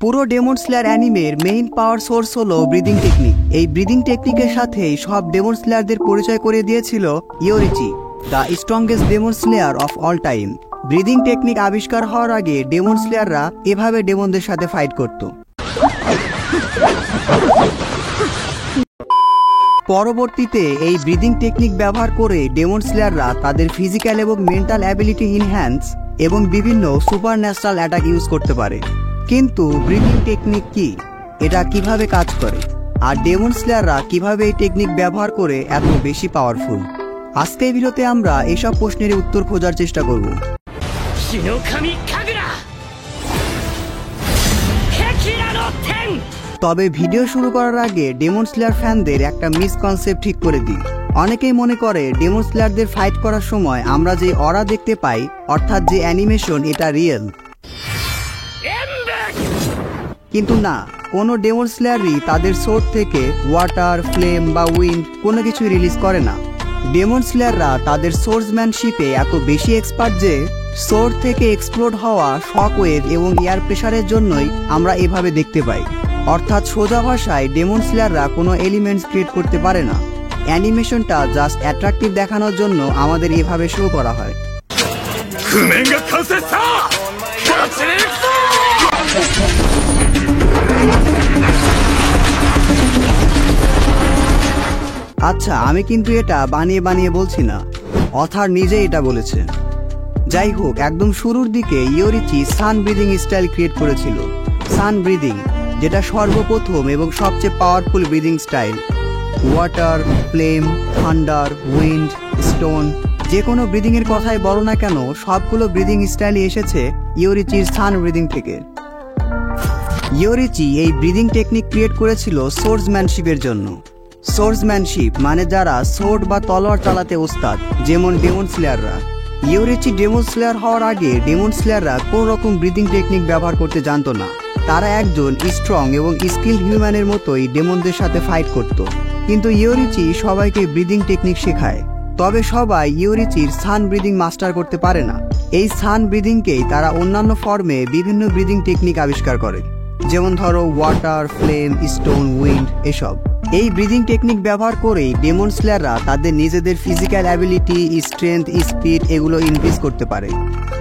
পুরো demon slayer অ্যানিমের main power source হলো ব্রিদিং টেকনিক। এই ব্রিদিং টেকনিকের সাথেই সব ডেমন স্লেয়ারদের পরিচয় করে দিয়েছিল Yoriichi, the strongest demon slayer of all time. Breathing technique আবিষ্কার হওয়ার আগে ডেমন স্লেয়াররা এভাবে ডেমনদের সাথে ফাইট করত। পরবর্তীতে এই ব্রিদিং টেকনিক ব্যবহার করে ডেমন স্লেয়াররা তাদের ফিজিক্যাল এবং মেন্টাল অ্যাবিলিটি ইনহ্যান্স এবং বিভিন্ন সুপার ন্যাচারাল অ্যাটাক ইউজ করতে পারে। কিন্তু ব্রিদিং টেকনিক কি, এটা কিভাবে কাজ করে, আর ডেমন স্লেয়াররা কিভাবে এই টেকনিক ব্যবহার করে এত বেশি পাওয়ারফুল? আজকের ভিডিওতে আমরা এসব প্রশ্নের উত্তর খোঁজার চেষ্টা করব। তবে ভিডিও শুরু করার আগে ডেমন স্লেয়ার ফ্যানদের একটা মিসকনসেপ্ট ঠিক করে দিই। অনেকেই মনে করে ডেমন স্লেয়ারদের ফাইট করার সময় আমরা যে অরা দেখতে পাই, অর্থাৎ যে অ্যানিমেশন, এটা রিয়েল। কিন্তু না, কোনো ডেমন স্লেয়ারই তাদের সোর্ড থেকে ওয়াটার, ফ্লেম বা উইন্ড কোনো কিছু রিলিজ করে না। ডেমন স্লেয়াররা তাদের সোর্সম্যানশিপে এত বেশি এক্সপার্ট যে সোর্ড থেকে এক্সপ্লোড হওয়া শক ওয়েভ এবং এয়ার প্রেশারের জন্যই আমরা এভাবে দেখতে পাই। অর্থাৎ সোজা ভাষায় ডেমন স্লেয়াররা কোনো এলিমেন্টস ক্রিয়েট করতে পারে না। অ্যানিমেশনটা জাস্ট অ্যাট্রাকটিভ দেখানোর জন্য আমাদের এভাবে শো করা হয়। আচ্ছা, আমি কিন্তু এটা বানিয়ে বানিয়ে বলছি না, অথার নিজে এটা বলেছে। যাই হোক, একদম শুরুর দিকে ইয়োরিচি সান ব্রিদিং স্টাইল ক্রিয়েট করেছিল। সান ব্রিদিং, যেটা সর্বপ্রথম এবং সবচেয়ে powerful breathing style. Water, flame, thunder, wind, stone, যে কোনো ব্রিদিং এর কথাই বলো না কেন, সবগুলো ব্রিদিং স্টাইলই এসেছে ইয়োরিচির সান ব্রিদিং থেকে। ইয়োরিচি এই ব্রিদিং টেকনিক ক্রিয়েট করেছিল সোর্সম্যানশিপের জন্য। সোর্সম্যানশিপ মানে যারা সোর্ড বা তলোয়ার চালাতে ওস্তাদ, যেমন ডেমন স্লেয়াররা। ইয়োরিচি ডেমন স্লেয়ার হওয়ার আগে ডেমন স্লেয়াররা কোন রকম ব্রিদিং টেকনিক ব্যবহার করতে জানতো না। তারা একজন স্ট্রং এবং স্কিল হিউম্যানের মতোই ডেমনদের সাথে ফাইট করত। কিন্তু ইয়োরিচি সবাইকে ব্রিদিং টেকনিক শেখায়। তবে সবাই ইয়োরিচির সান ব্রিদিং মাস্টার করতে পারে না। এই সান ব্রিদিংকেই তারা অন্যান্য ফর্মে বিভিন্ন ব্রিদিং টেকনিক আবিষ্কার করে, যেমন ধরো ওয়াটার, ফ্লেম, স্টোন, উইন্ড, এসব। এই ব্রিদিং টেকনিক ব্যবহার করেই ডেমন স্লেয়াররা তাদের নিজেদের ফিজিক্যাল অ্যাবিলিটি, স্ট্রেংথ, স্পিড এগুলো ইনক্রিজ করতে পারে।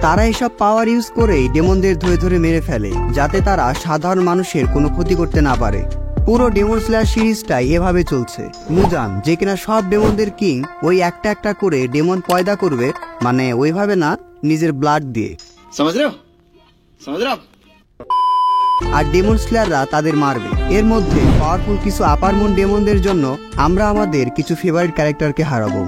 তারা এসব পাওয়ার ইউজ করেই ডেমনদের ধরে ধরে মেরে ফেলে, যাতে তারা সাধারণ মানুষের কোনো ক্ষতি করতে না পারে। পুরো ডেমন স্লেয়ার সিরিজটাই এভাবে চলছে। মুজান, যে কিনা সব ডেমনদের কিং, ওই একটা একটা করে ডেমন পয়দা করবে, মানে ওইভাবে না, নিজের ব্লাড দিয়ে। আর ডেমন স্লেয়াররা তাদের মারবে। এর মধ্যে পাওয়ারফুল কিছু আপার মুন ডেমনদের জন্য আমরা আমাদের কিছু ফেভারিট ক্যারেক্টারকে হারাবো।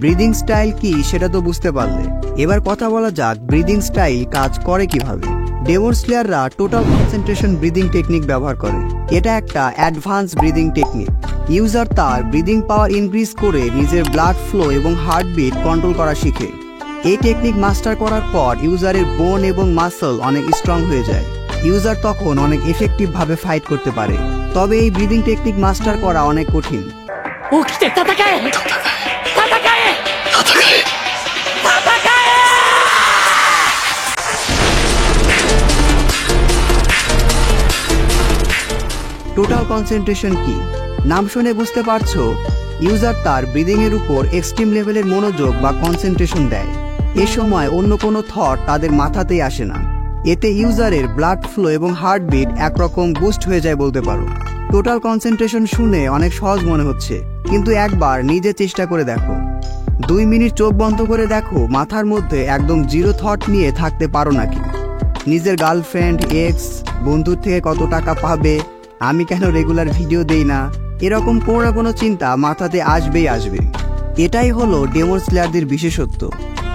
ব্রিদিং স্টাইল কি সেটা তো বুঝতে পারলে, এবার কথা বলা যাক ব্রিদিং স্টাইল কাজ করে কিভাবে। ডেমন স্লেয়াররা টোটাল কনসেন্ট্রেশন ব্রিদিং টেকনিক ব্যবহার করে। এটা একটা অ্যাডভান্স ব্রিদিং টেকনিক। ইউজার তার ব্রিদিং পাওয়ার ইনক্রিজ করে নিজের ব্লাড ফ্লো এবং হার্টবিট কন্ট্রোল করা শিখে। এই টেকনিক মাস্টার করার পর ইউজারের বোন এবং মাসল অনেক স্ট্রং হয়ে যায়। ইউজার তখন অনেক এফেক্টিভ ভাবে ফাইট করতে পারে। তবে এই ব্রিদিং টেকনিক মাস্টার করা অনেক কঠিন। টোটাল কনসেন্ট্রেশন কি? নাম শুনে বুঝতে পারছো, ইউজার তার ব্রিদিং এর উপর এক্সট্রিম লেভেলের মনোযোগ বা কনসেন্ট্রেশন দেয়। এ সময় অন্য কোনো থট তাদের মাথাতেই আসে না। এতে ইউজারের ব্লাড ফ্লো এবং হার্টবিট একরকম বুস্ট হয়ে যায় বলতে পারো। টোটাল কনসেন্ট্রেশন শুনে অনেক সহজ মনে হচ্ছে, কিন্তু একবার নিজে চেষ্টা করে দেখো। 2 মিনিট চোখ বন্ধ করে দেখো, মাথার মধ্যে একদম জিরো থট নিয়ে থাকতে পারো নাকি। নিজের গার্লফ্রেন্ড, এক্স, বন্ধুর থেকে কত টাকা পাবে, আমি কেন রেগুলার ভিডিও দেই না, এরকম কোনো না কোনো চিন্তা মাথাতে আসবেই আসবে। এটাই হলো ডেমন স্লেয়ারদের বিশেষত্ব।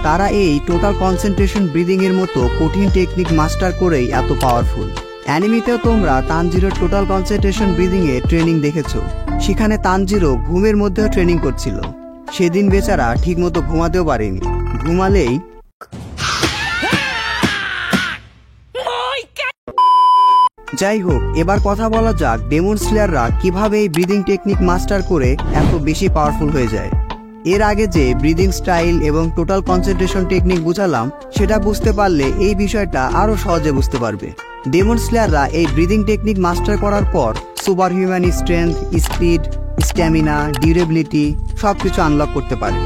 তারা এই টোটাল কনসেন্ট্রেশন ব্রিদিং এর মতো কঠিন টেকনিক মাস্টার করেই এত পাওয়ারফুল। অ্যানিমেতেও তোমরা তানজিরোর টোটাল কনসেন্ট্রেশন ব্রিদিং এ ট্রেনিং দেখেছো। সেখানে তানজিরো ঘুমের মধ্যেও ট্রেনিং করছিল। সেদিন বেচারা ঠিকমতো ঘুমাতেও পারেনি, ঘুমালেই যাই হোক, এবার কথা বলা যাক ডেমন স্লেয়াররা কিভাবে এই ব্রিদিং টেকনিক মাস্টার করে এত বেশি পাওয়ারফুল হয়ে যায়। এর আগে যে ব্রিদিং স্টাইল এবং টোটাল কনসেন্ট্রেশন টেকনিক বুঝালাম, সেটা বুঝতে পারলে এই বিষয়টা আরো সহজে বুঝতে পারবে। ডেমন স্লেয়াররা এই ব্রিদিং টেকনিক মাস্টার করার পর super human strength, speed, stamina, durability সবকিছু আনলক করতে পারে।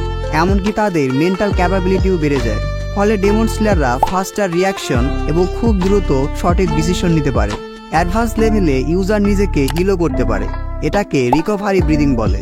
এমনকি তাদের মেন্টাল ক্যাপাবিলিটিও বেড়ে যায়। ফলে ডেমন স্লেয়াররা ফাস্টার রিয়াকশন এবং খুব দ্রুত সঠিক ডিসিশন নিতে পারে। অ্যাডভান্স লেভেলে ইউজার নিজেকে হিলও করতে পারে, এটাকে রিকভারি ব্রিদিং বলে।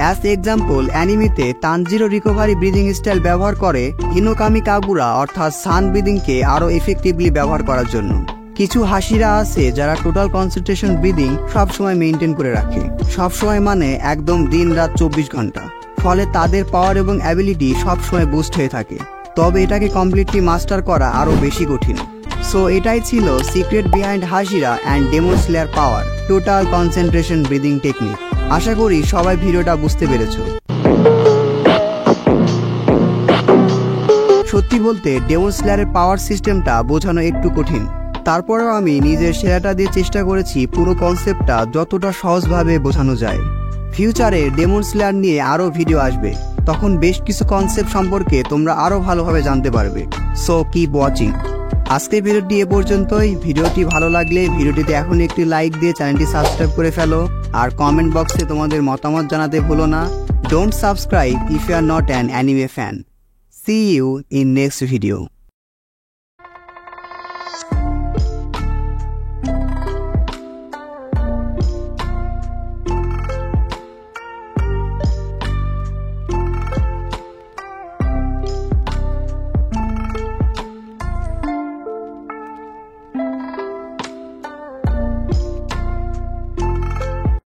অ্যাজ এক্সাম্পল, অ্যানিমেতে তানজিরো রিকভারি ব্রিদিং স্টাইল ব্যবহার করে হিনোকামি কাগুরা অর্থাৎ সান ব্রিদিংকে আরও এফেক্টিভলি ব্যবহার করার জন্য। কিছু হাসিরা আছে যারা টোটাল কনসেন্ট্রেশন ব্রিদিং সবসময় মেনটেন করে রাখে, সবসময় মানে একদম দিন রাত 24 ঘন্টা। ফলে তাদের পাওয়ার এবং অ্যাবিলিটি সবসময় বুস্ট হয়ে থাকে। তবে এটাকে কমপ্লিটলি মাস্টার করা আরও বেশি কঠিন। সো এটাই ছিল secret behind Hashira and demon slayer power total concentration breathing technique. আশা করি সবাই ভিডিওটা বুঝতে পেরেছো। সত্যি বলতে ডেমন স্লেয়ারের পাওয়ার সিস্টেমটা বোঝানো একটু কঠিন। তারপরেও আমি নিজের সেরাটা দিয়ে চেষ্টা করেছি পুরো কনসেপ্টটা যতটা সহজভাবে বোঝানো যায়। ফিউচারে ডেমন স্লেয়ার নিয়ে আরও ভিডিও আসবে, তখন বেশ কিছু কনসেপ্ট সম্পর্কে তোমরা আরও ভালোভাবে জানতে পারবে। So keep watching. আজকের ভিডিওটি এ পর্যন্তই। ভিডিওটি ভালো লাগলে ভিডিওটিতে এখন একটি লাইক দিয়ে চ্যানেলটি সাবস্ক্রাইব করে ফেলো, আর কমেন্ট বক্সে তোমাদের মতামত জানাতে ভুলো না। Don't subscribe if you are not an anime fan. See you in next video.